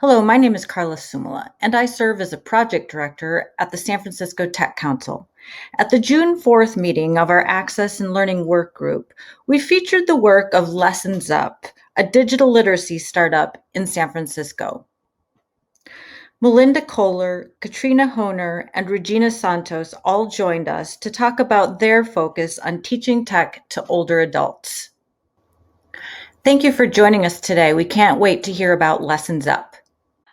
Hello, my name is Carla Sumala, and I serve as a project director at the San Francisco Tech Council. At the June 4th meeting of our Access and Learning Workgroup, we featured the work of Lessons Up, a digital literacy startup in San Francisco. Melinda Kohler, Katrina Honer, and Regina Santos all joined us to talk about their focus on teaching tech to older adults. Thank you for joining us today. We can't wait to hear about Lessons Up.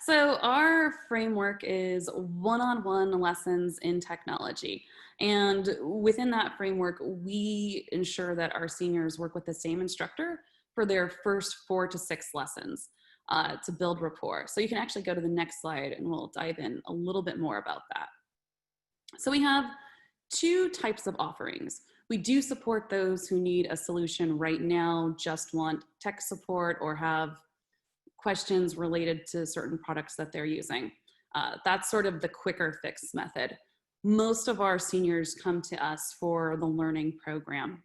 So our framework is one-on-one lessons in technology. And within that framework, we ensure that our seniors work with the same instructor for their first 4 to 6 lessons to build rapport. So you can actually go to the next slide and we'll dive in a little bit more about that. So we have 2 types of offerings. We do support those who need a solution right now, just want tech support or have questions related to certain products that they're using. That's sort of the quicker fix method. Most of our seniors come to us for the learning program.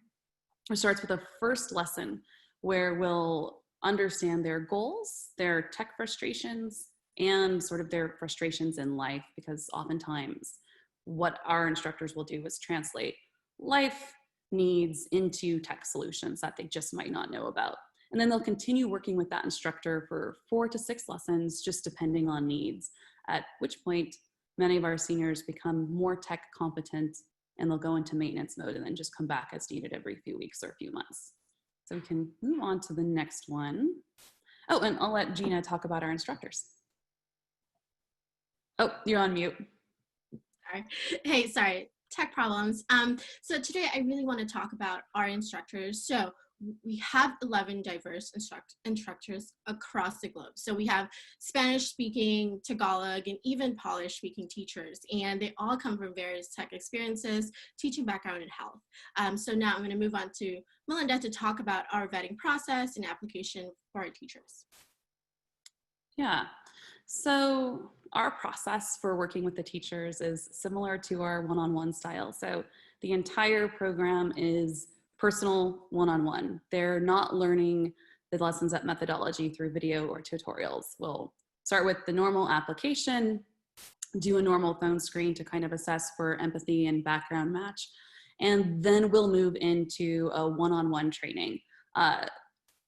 It starts with a first lesson where we'll understand their goals, their tech frustrations, and sort of their frustrations in life, because oftentimes what our instructors will do is translate life needs into tech solutions that they just might not know about. And then they'll continue working with that instructor for 4 to 6 lessons, just depending on needs, at which point many of our seniors become more tech competent and they'll go into maintenance mode and then just come back as needed every few weeks or a few months. So we can move on to the next one. Oh, and I'll let Gina talk about our instructors. Oh, you're on mute. Sorry. Hey, sorry, tech problems. So today I really want to talk about our instructors. So we have 11 diverse instructors across the globe. So we have Spanish speaking, Tagalog, and even Polish speaking teachers, and they all come from various tech experiences, teaching background in health. So now I'm going to move on to Melinda to talk about our vetting process and application for our teachers. Yeah, so our process for working with the teachers is similar to our one-on-one style. So the entire program is personal one-on-one. They're not learning the Lessons Up methodology through video or tutorials. We'll start with the normal application, do a normal phone screen to kind of assess for empathy and background match, and then we'll move into a one-on-one training.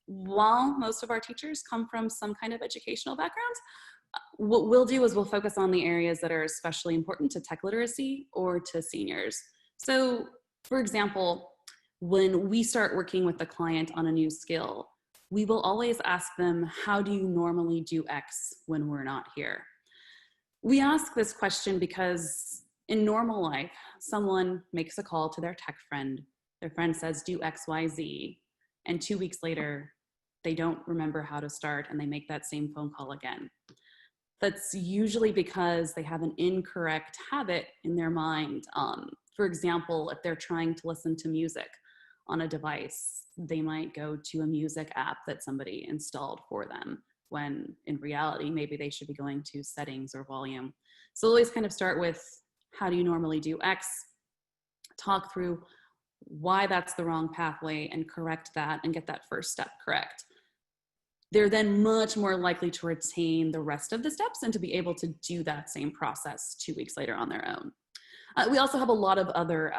While most of our teachers come from some kind of educational background, what we'll do is we'll focus on the areas that are especially important to tech literacy or to seniors. So, for example, when we start working with the client on a new skill, we will always ask them, how do you normally do X when we're not here? We ask this question because in normal life, someone makes a call to their tech friend. Their friend says, do X, Y, Z. And 2 weeks later, they don't remember how to start and they make that same phone call again. That's usually because they have an incorrect habit in their mind. For example, if they're trying to listen to music on a device, they might go to a music app that somebody installed for them, when in reality, maybe they should be going to settings or volume. So always kind of start with, how do you normally do X? Talk through why that's the wrong pathway and correct that and get that first step correct. They're then much more likely to retain the rest of the steps and to be able to do that same process 2 weeks later on their own. We also have a lot of other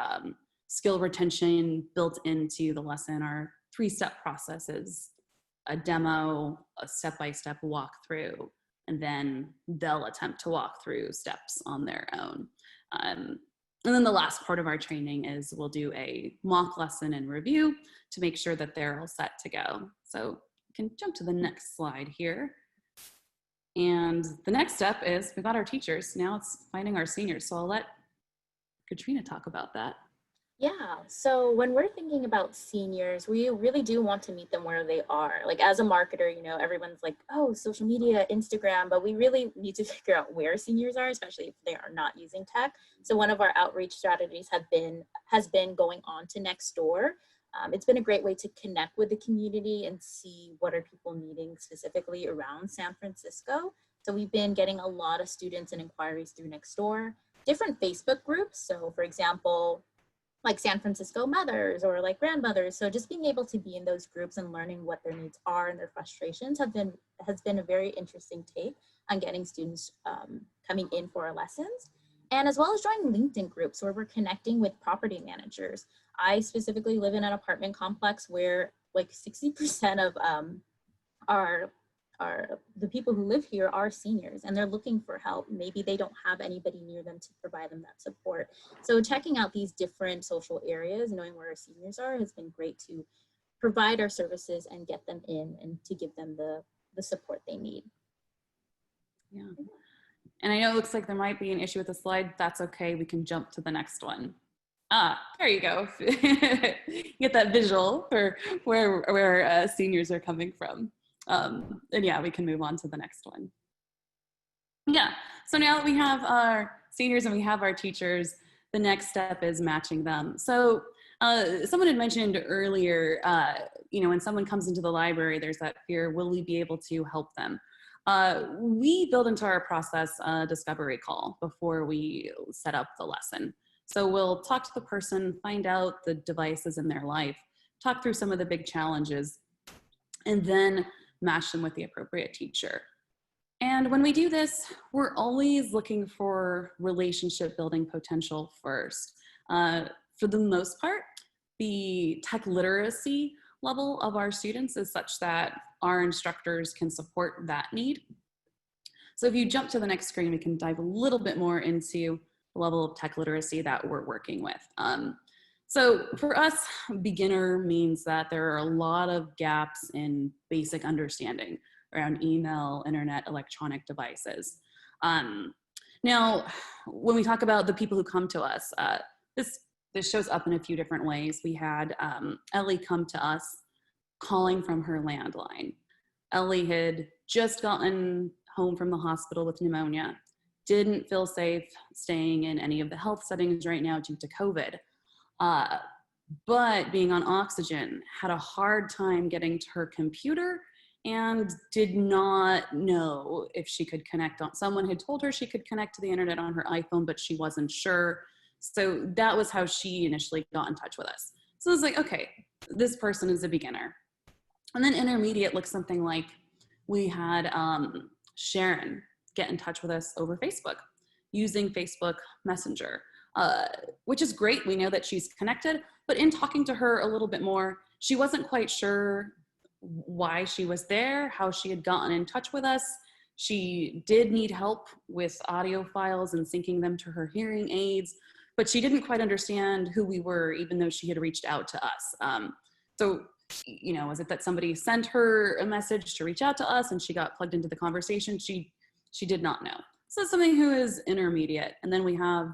skill retention built into the lesson. Our 3-step process is a demo, a step-by-step walkthrough, and then they'll attempt to walk through steps on their own. And then the last part of our training is we'll do a mock lesson and review to make sure that they're all set to go. So can jump to the next slide here. And the next step is we've got our teachers. Now it's finding our seniors. So I'll let Katrina talk about that. Yeah, so when we're thinking about seniors, we really do want to meet them where they are. Like as a marketer, you know, everyone's like, oh, social media, Instagram, but we really need to figure out where seniors are, especially if they are not using tech. So one of our outreach strategies has been going on to Nextdoor. It's been a great way to connect with the community and see what are people needing specifically around San Francisco. So we've been getting a lot of students and inquiries through Nextdoor, different Facebook groups. So for example, like San Francisco mothers or like grandmothers. So just being able to be in those groups and learning what their needs are and their frustrations has been a very interesting take on getting students coming in for our lessons. And as well as joining LinkedIn groups where we're connecting with property managers. I specifically live in an apartment complex where like 60% of the people who live here are seniors, and they're looking for help. Maybe they don't have anybody near them to provide them that support. So checking out these different social areas, knowing where our seniors are, has been great to provide our services and get them in and to give them the support they need. Yeah. And I know it looks like there might be an issue with the slide. That's okay. We can jump to the next one. Ah, there you go. Get that visual for where seniors are coming from. And yeah, we can move on to the next one. Yeah, so now that we have our seniors and we have our teachers, the next step is matching them. So someone had mentioned earlier, when someone comes into the library, there's that fear, will we be able to help them? We build into our process a discovery call before we set up the lesson. So we'll talk to the person, find out the devices in their life, talk through some of the big challenges, and then match them with the appropriate teacher. And when we do this, we're always looking for relationship building potential first. For the most part, the tech literacy level of our students is such that our instructors can support that need. So if you jump to the next screen, we can dive a little bit more into the level of tech literacy that we're working with. So for us, beginner means that there are a lot of gaps in basic understanding around email, internet, electronic devices. Now, when we talk about the people who come to us, this shows up in a few different ways. We had Ellie come to us calling from her landline. Ellie had just gotten home from the hospital with pneumonia, didn't feel safe staying in any of the health settings right now due to COVID. But being on oxygen, had a hard time getting to her computer and did not know if she could connect on. Someone had told her she could connect to the internet on her iPhone, but she wasn't sure. So that was how she initially got in touch with us. So it was like, okay, this person is a beginner. And then intermediate looks something like we had Sharon get in touch with us over Facebook using Facebook Messenger, which is great. We know that she's connected, but in talking to her a little bit more, she wasn't quite sure why she was there, how she had gotten in touch with us. She did need help with audio files and syncing them to her hearing aids, but she didn't quite understand who we were, even though she had reached out to us. So, was it that somebody sent her a message to reach out to us and she got plugged into the conversation? She did not know. So that's something who is intermediate. And then we have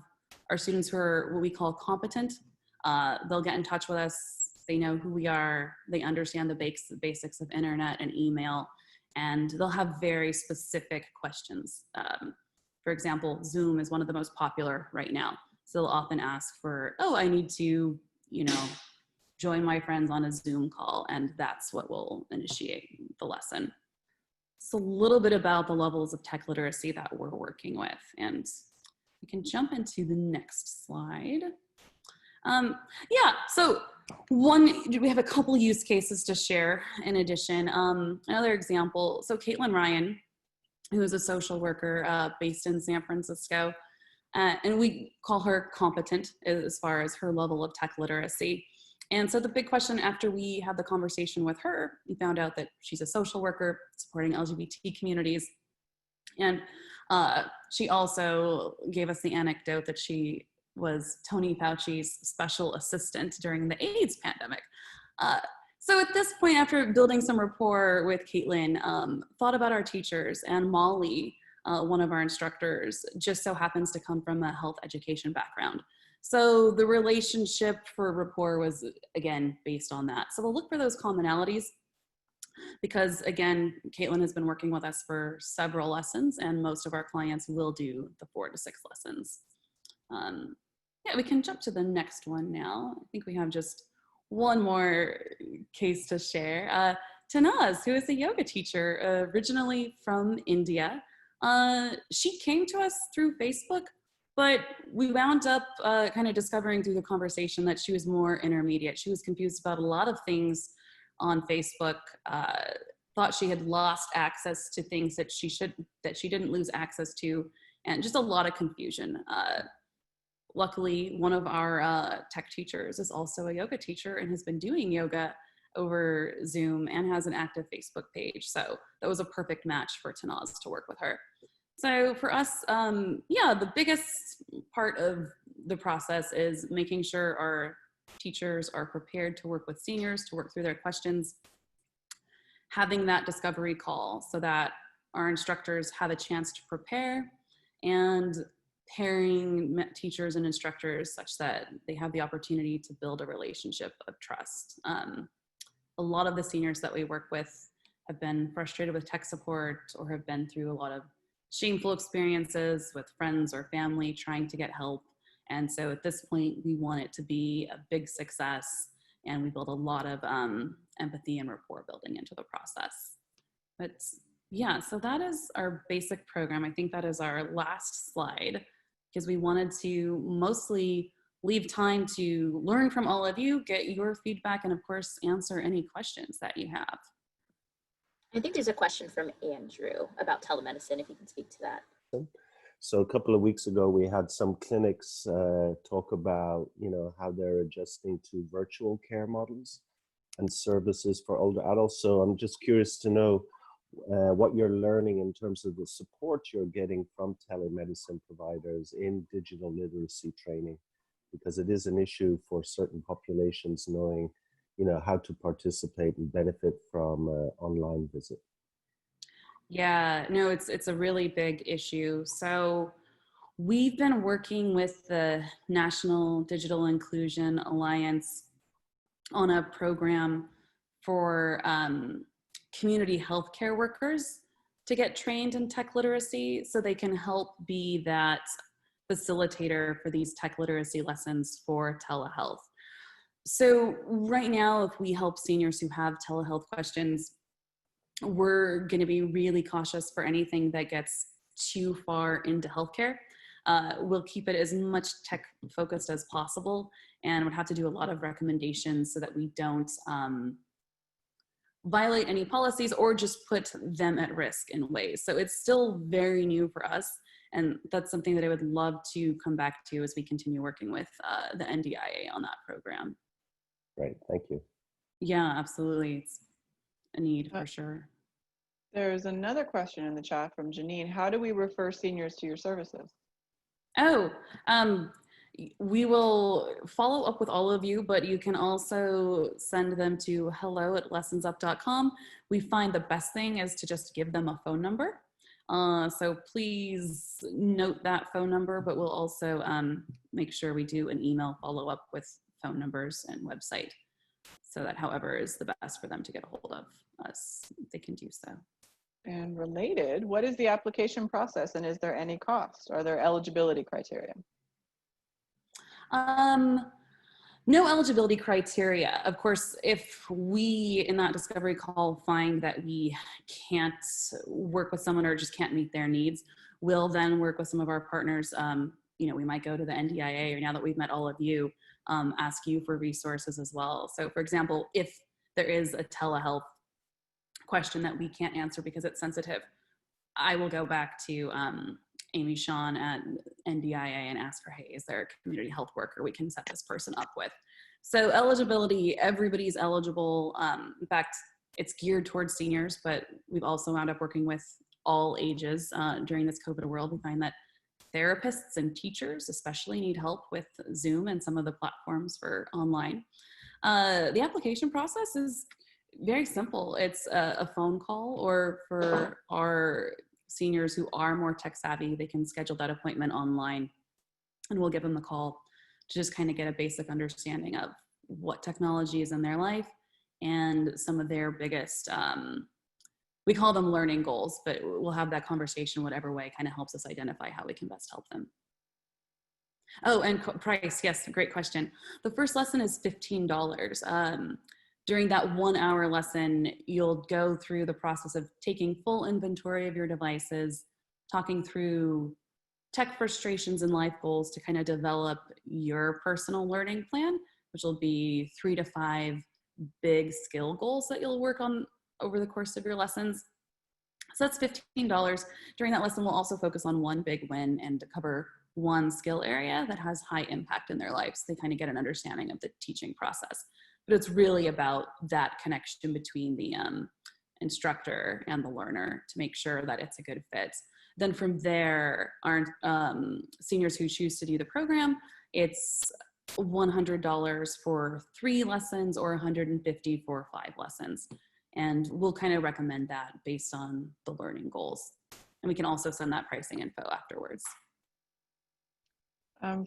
our students who are what we call competent. They'll get in touch with us. They know who we are. They understand the basics of internet and email, and they'll have very specific questions. For example, Zoom is one of the most popular right now. So they'll often ask for, I need to, join my friends on a Zoom call, and that's what will initiate the lesson. It's a little bit about the levels of tech literacy that we're working with, and we can jump into the next slide. So we have a couple use cases to share in addition. Another example, so Caitlin Ryan, who is a social worker based in San Francisco, and we call her competent as far as her level of tech literacy. And so the big question after we had the conversation with her, we found out that she's a social worker supporting LGBT communities. And she also gave us the anecdote that she was Tony Fauci's special assistant during the AIDS pandemic. So at this point, after building some rapport with Caitlin, thought about our teachers, and Molly, one of our instructors, just so happens to come from a health education background. So the relationship for rapport was, again, based on that. So we'll look for those commonalities because, again, Caitlin has been working with us for several lessons, and most of our clients will do the 4 to 6 lessons. We can jump to the next one now. I think we have just one more case to share. Tanaz, who is a yoga teacher originally from India. She came to us through Facebook, But we wound up kind of discovering through the conversation that she was more intermediate. She was confused about a lot of things on Facebook, thought she had lost access to things that she didn't lose access to, and just a lot of confusion. Luckily, one of our tech teachers is also a yoga teacher and has been doing yoga over Zoom and has an active Facebook page. So that was a perfect match for Tanaz to work with her. So for us, yeah, the biggest part of the process is making sure our teachers are prepared to work with seniors, to work through their questions, having that discovery call so that our instructors have a chance to prepare, and pairing teachers and instructors such that they have the opportunity to build a relationship of trust. A lot of the seniors that we work with have been frustrated with tech support or have been through a lot of shameful experiences with friends or family trying to get help. And so at this point, we want it to be a big success, and we build a lot of empathy and rapport building into the process. But yeah, so that is our basic program. I think that is our last slide, because we wanted to mostly leave time to learn from all of you, get your feedback, and of course, answer any questions that you have. I think there's a question from Andrew about telemedicine, if you can speak to that. So a couple of weeks ago, we had some clinics talk about, how they're adjusting to virtual care models and services for older adults. So I'm just curious to know what you're learning in terms of the support you're getting from telemedicine providers in digital literacy training, because it is an issue for certain populations knowing, how to participate and benefit from online visit. Yeah, no, it's a really big issue. So we've been working with the National Digital Inclusion Alliance on a program for community healthcare workers to get trained in tech literacy so they can help be that facilitator for these tech literacy lessons for telehealth. So right now, if we help seniors who have telehealth questions, we're going to be really cautious for anything that gets too far into healthcare. We'll keep it as much tech focused as possible, and would have to do a lot of recommendations so that we don't violate any policies or just put them at risk in ways. So it's still very new for us, and that's something that I would love to come back to as we continue working with the NDIA on that program. Right, thank you. Yeah, absolutely. It's a need for sure. There's another question in the chat from Janine. How do we refer seniors to your services? Oh, we will follow up with all of you, but you can also send them to hello@lessonsup.com. We find the best thing is to just give them a phone number. So please note that phone number, but we'll also make sure we do an email follow-up with phone numbers and website, so that however is the best for them to get a hold of us, they can do so. And related, what is the application process, and is there any cost? Are there eligibility criteria? No eligibility criteria. Of course, if we in that discovery call find that we can't work with someone or just can't meet their needs, we'll then work with some of our partners. We might go to the NDIA, or now that we've met all of you, ask you for resources as well. So for example, if there is a telehealth question that we can't answer because it's sensitive, I will go back to Amy Sean at NDIA and ask her, hey, is there a community health worker we can set this person up with? So eligibility, everybody's eligible. In fact, it's geared towards seniors, but we've also wound up working with all ages during this COVID world. We find that therapists and teachers especially need help with Zoom and some of the platforms for online. The application process is very simple. It's a phone call, or for our seniors who are more tech savvy, they can schedule that appointment online, and we'll give them a call to just kind of get a basic understanding of what technology is in their life and some of their biggest, we call them learning goals, but we'll have that conversation whatever way kind of helps us identify how we can best help them. Oh, and price, yes, great question. The first lesson is $15. During that 1 hour lesson, you'll go through the process of taking full inventory of your devices, talking through tech frustrations and life goals to kind of develop your personal learning plan, which will be 3 to 5 big skill goals that you'll work on over the course of your lessons. So that's $15. During that lesson, we'll also focus on one big win and cover one skill area that has high impact in their lives. They kind of get an understanding of the teaching process. But it's really about that connection between the instructor and the learner to make sure that it's a good fit. Then from there, our seniors who choose to do the program, it's $100 for 3 lessons or $150 for 5 lessons. And we'll kind of recommend that based on the learning goals. And we can also send that pricing info afterwards.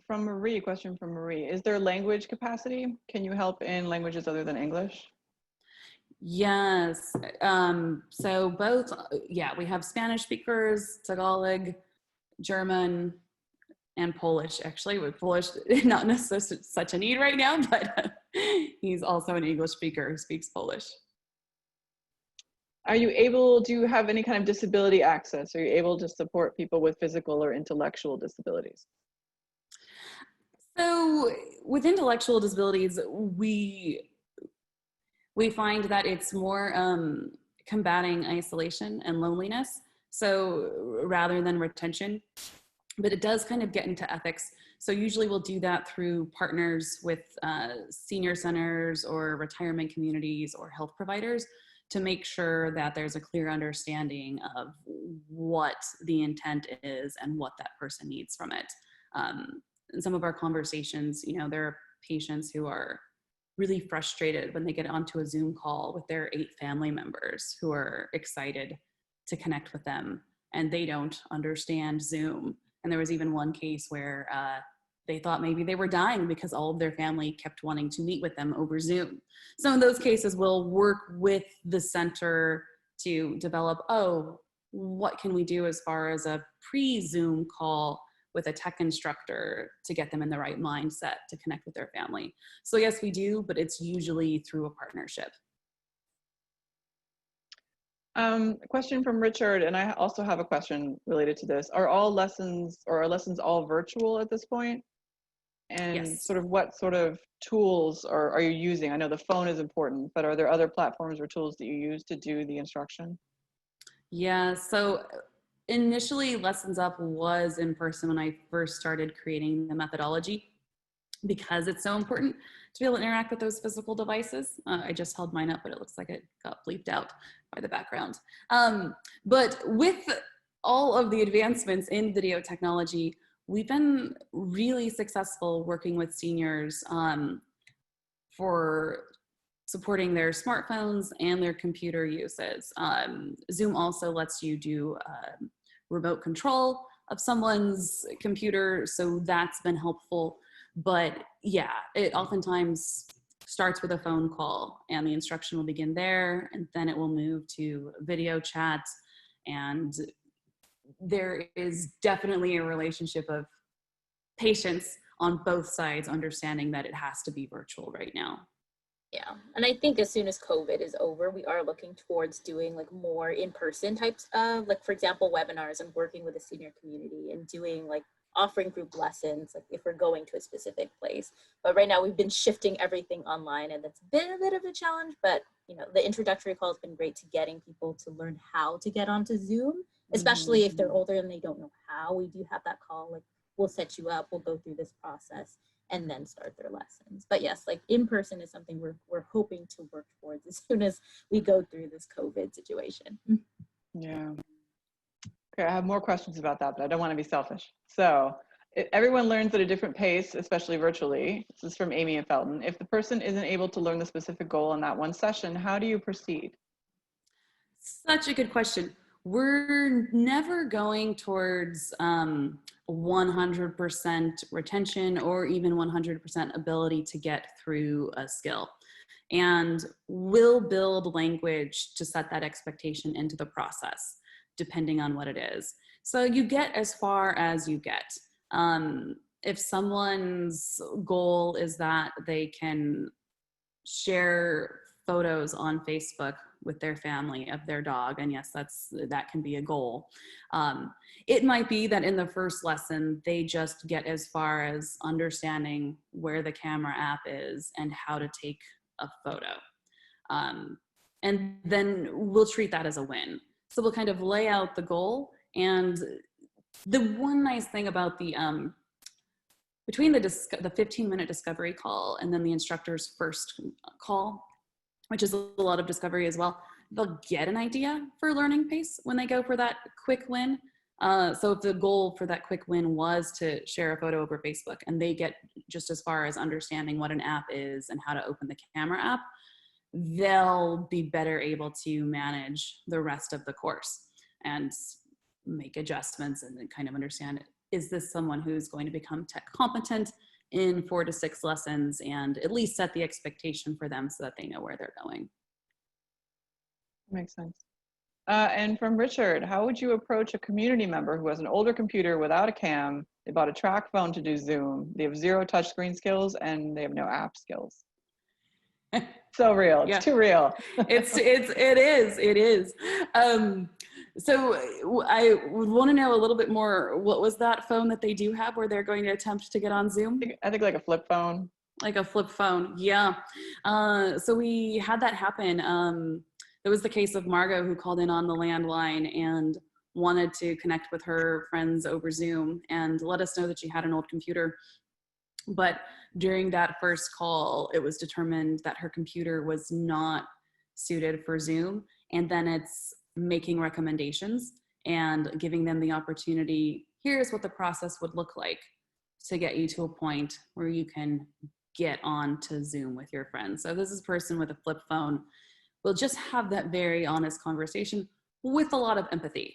From Marie, question from Marie. Is there language capacity? Can you help in languages other than English? Yes. So both, yeah, we have Spanish speakers, Tagalog, German, and Polish. Actually, with Polish, not necessarily such a need right now, but he's also an English speaker who speaks Polish. Are you able, do you have any kind of disability access? Are you able to support people with physical or intellectual disabilities? So with intellectual disabilities, we find that it's more combating isolation and loneliness. So rather than retention, but it does kind of get into ethics. So usually we'll do that through partners with senior centers or retirement communities or health providers to make sure that there's a clear understanding of what the intent is and what that person needs from it. In some of our conversations, you know, there are patients who are really frustrated when they get onto a Zoom call with their 8 family members who are excited to connect with them, and they don't understand Zoom. And there was even one case where they thought maybe they were dying because all of their family kept wanting to meet with them over Zoom. So in those cases, we'll work with the center to develop, oh, what can we do as far as a pre-Zoom call with a tech instructor to get them in the right mindset to connect with their family. So yes, we do, but it's usually through a partnership. A question from Richard, and I also have a question related to this. Are all lessons, or are lessons all virtual at this point? And Yes. sort of what sort of tools are you using? I know the phone is important, but are there other platforms or tools that you use to do the instruction? Yeah, so initially Lessons Up was in person when I first started creating the methodology, because it's so important to be able to interact with those physical devices. I just held mine up, but it looks like it got bleeped out by the background. But with all of the advancements in video technology, we've been really successful working with seniors for supporting their smartphones and their computer uses. Zoom also lets you do remote control of someone's computer, so that's been helpful. But yeah, it oftentimes starts with a phone call, and the instruction will begin there, and then it will move to video chat. And there is definitely a relationship of patience on both sides, understanding that it has to be virtual right now. Yeah, and I think as soon as COVID is over, we are looking towards doing like more in-person types of, like, for example, webinars and working with the senior community and doing like offering group lessons, like if we're going to a specific place. But right now we've been shifting everything online, and that's been a bit of a challenge, but you know, the introductory call has been great to getting people to learn how to get onto Zoom, especially if they're older and they don't know how. We do have that call, like we'll set you up, we'll go through this process and then start their lessons. But yes, like in person is something we're hoping to work towards as soon as we go through this COVID situation. Yeah. Okay, I have more questions about that, but I don't want to be selfish. So everyone learns at a different pace, especially virtually. This is from Amy and Felton. If the person isn't able to learn the specific goal in that one session, how do you proceed? Such a good question. We're never going towards 100% retention or even 100% ability to get through a skill. And we'll build language to set that expectation into the process, depending on what it is. So you get as far as you get. If someone's goal is that they can share photos on Facebook with their family of their dog. And yes, that can be a goal. It might be that in the first lesson, they just get as far as understanding where the camera app is and how to take a photo. And then we'll treat that as a win. So we'll kind of lay out the goal. And the one nice thing about the, between the 15-minute discovery call and then the instructor's first call, which is a lot of discovery as well, they'll get an idea for learning pace when they go for that quick win. So if the goal for that quick win was to share a photo over Facebook and they get just as far as understanding what an app is and how to open the camera app, they'll be better able to manage the rest of the course and make adjustments and then kind of understand, is this someone who's going to become tech competent in 4 to 6 lessons, and at least set the expectation for them so that they know where they're going. Makes sense. And from Richard, how would you approach a community member who has an older computer without a cam? They bought a track phone to do Zoom. They have 0 touchscreen skills and they have no app skills. So real. It's too real. It is. So I would want to know a little bit more. What was that phone that they do have where they're going to attempt to get on Zoom? I think like a flip phone. Like a flip phone, yeah. So we had that happen. It was the case of Margot who called in on the landline and wanted to connect with her friends over Zoom and let us know that she had an old computer. But during that first call, it was determined that her computer was not suited for Zoom. And then it's making recommendations and giving them the opportunity, here's what the process would look like to get you to a point where you can get on to Zoom with your friends. So this is a person with a flip phone. We'll just have that very honest conversation with a lot of empathy,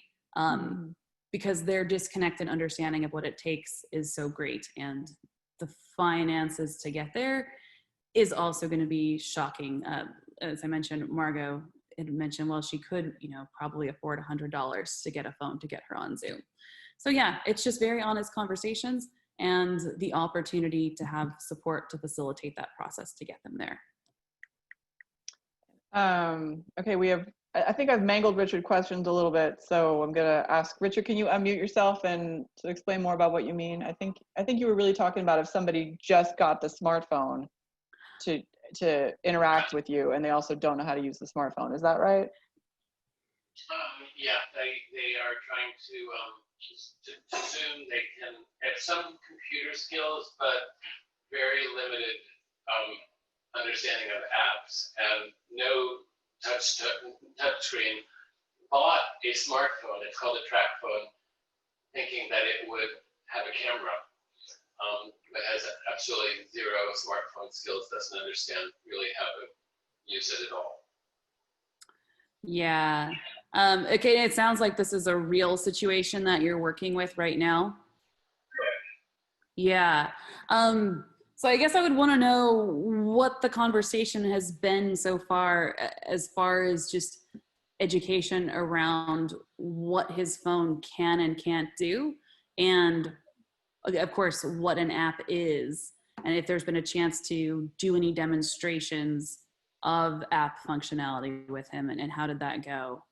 because their disconnected understanding of what it takes is so great. And the finances to get there is also going to be shocking. As I mentioned, Margot had mentioned, well, she could, probably afford $100 to get a phone to get her on Zoom. So yeah, it's just very honest conversations and the opportunity to have support to facilitate that process to get them there. Okay, I think I've mangled Richard questions a little bit, so I'm gonna ask Richard, can you unmute yourself and to explain more about what you mean? I think you were really talking about if somebody just got the smartphone to interact with you and they also don't know how to use the smartphone. Is that right? Yeah, they are trying to Zoom. They can have some computer skills, but very limited understanding of apps and no touch screen. Bought a smartphone. It's called a track phone, thinking that it would have a camera. But has absolutely 0 smartphone skills, doesn't understand really how to use it at all. Yeah. Okay, it sounds like this is a real situation that you're working with right now. Yeah. So I guess I would want to know what the conversation has been so far as just education around what his phone can and can't do, and of course, what an app is, and if there's been a chance to do any demonstrations of app functionality with him, and how did that go?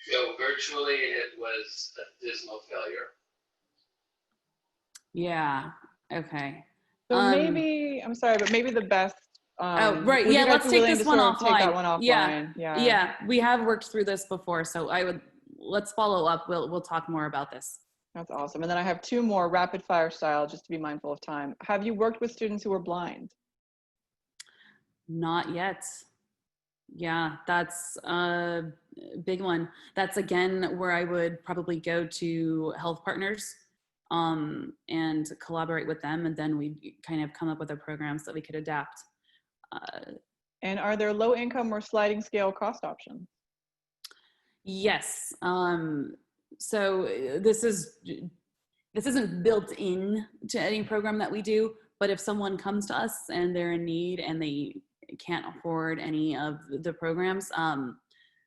So virtually, it was a dismal failure. Yeah. Okay. So maybe, I'm sorry, but maybe the best. Oh, right. Yeah, let's take this one offline. Take that one offline. Yeah. We have worked through this before, so let's follow up. We'll talk more about this. That's awesome. And then I have 2 more rapid fire style, just to be mindful of time. Have you worked with students who are blind? Not yet. Yeah, that's a big one. That's again where I would probably go to health partners and collaborate with them, and then we kind of come up with a program so that we could adapt. And are there low income or sliding scale cost options? Yes. So this isn't built in to any program that we do, but if someone comes to us and they're in need and they can't afford any of the programs,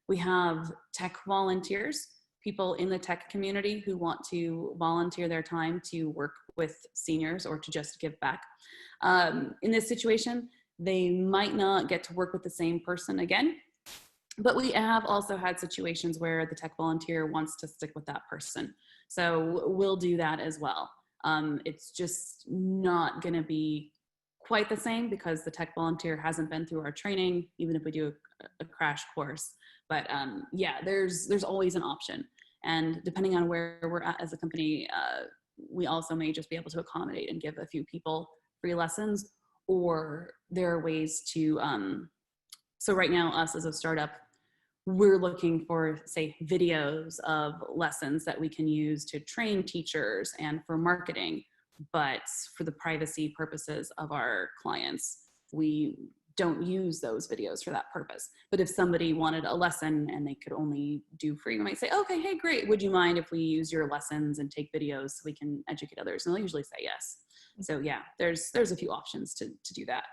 we have tech volunteers, people in the tech community who want to volunteer their time to work with seniors or to just give back. In this situation, they might not get to work with the same person again. But we have also had situations where the tech volunteer wants to stick with that person. So we'll do that as well. It's just not going to be quite the same because the tech volunteer hasn't been through our training, even if we do a crash course. But yeah, there's always an option. And depending on where we're at as a company, we also may just be able to accommodate and give a few people free lessons, or there are ways to, so right now, us as a startup, we're looking for, say, videos of lessons that we can use to train teachers and for marketing. But for the privacy purposes of our clients, we don't use those videos for that purpose. But if somebody wanted a lesson and they could only do free, we might say, okay, hey, great. Would you mind if we use your lessons and take videos so we can educate others? And they'll usually say yes. So yeah, there's a few options to do that.